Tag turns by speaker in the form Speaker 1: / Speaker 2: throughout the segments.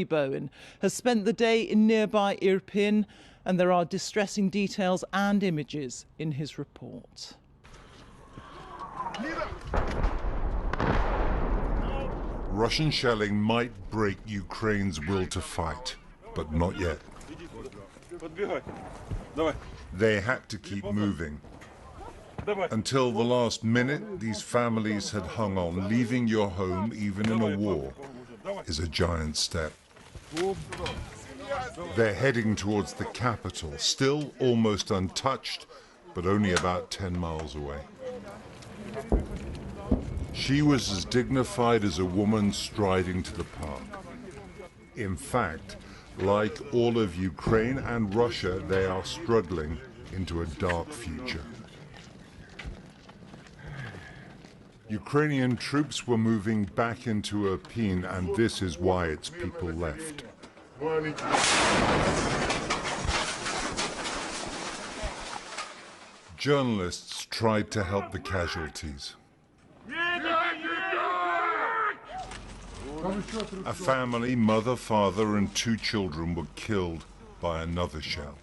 Speaker 1: Bowen has spent the day in nearby Irpin, and there are distressing details and images in his report.
Speaker 2: Russian shelling might break Ukraine's will to fight, but not yet. They had to keep moving. Until the last minute, these families had hung on. Leaving your home, even in a war, is a giant step. They're heading towards the capital, still almost untouched, but only about 10 miles away. She was as dignified as a woman striding to the park. In fact, like all of Ukraine and Russia, they are struggling into a dark future. Ukrainian troops were moving back into Irpin, and this is why its people left. Journalists tried to help the casualties. A family, mother, father, and 2 children were killed by another shell.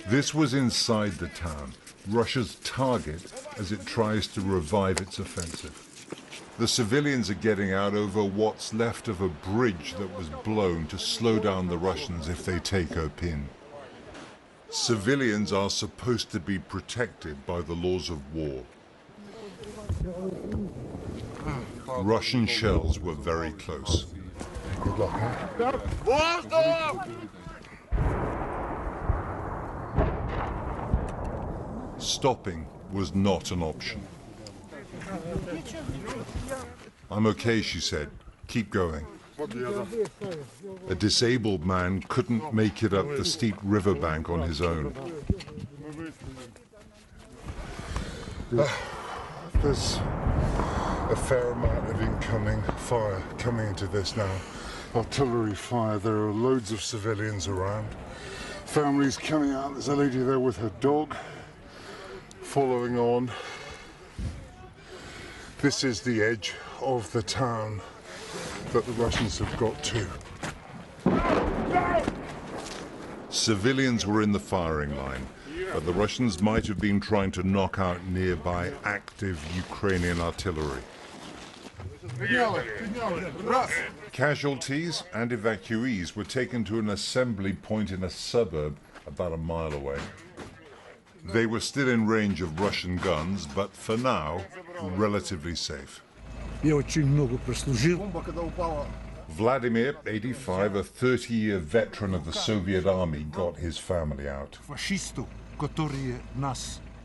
Speaker 2: This was inside the town, Russia's target as it tries to revive its offensive. The civilians are getting out over what's left of a bridge that was blown to slow down the Russians if they take Irpin. Civilians are supposed to be protected by the laws of war. Russian shells were very close. Good luck, huh? Stopping was not an option. I'm okay, she said. Keep going. A disabled man couldn't make it up the steep riverbank on his own. There's a fair amount of incoming fire coming into this now. Artillery fire. There are loads of civilians around. Families coming out. There's a lady there with her dog following on. This is the edge of the town that the Russians have got to. Civilians were in the firing line, but the Russians might have been trying to knock out nearby active Ukrainian artillery. Casualties and evacuees were taken to an assembly point in a suburb about a mile away. They were still in range of Russian guns, but for now, relatively safe. Vladimir, 85, a 30-year veteran of the Soviet army, got his family out.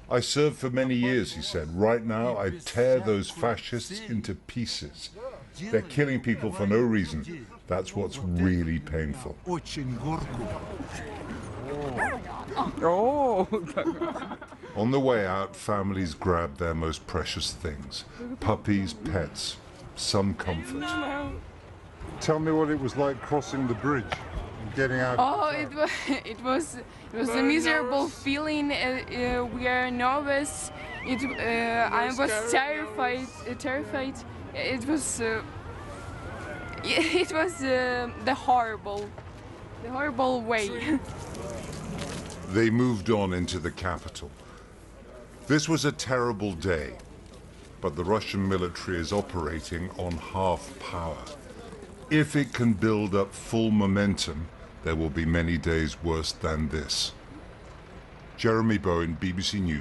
Speaker 2: I served for many years, he said. Right now, I tear those fascists into pieces. They're killing people for no reason. That's what's really painful. On the way out, families grabbed their most precious things. Puppies, pets, some comfort. Tell me what it was like crossing the bridge and getting out.
Speaker 3: Oh, it was a miserable feeling. We are nervous. I was terrified. It was the horrible way.
Speaker 2: They moved on into the capital. This was a terrible day, but the Russian military is operating on half power. If it can build up full momentum, there will be many days worse than this. Jeremy Bowen, BBC News.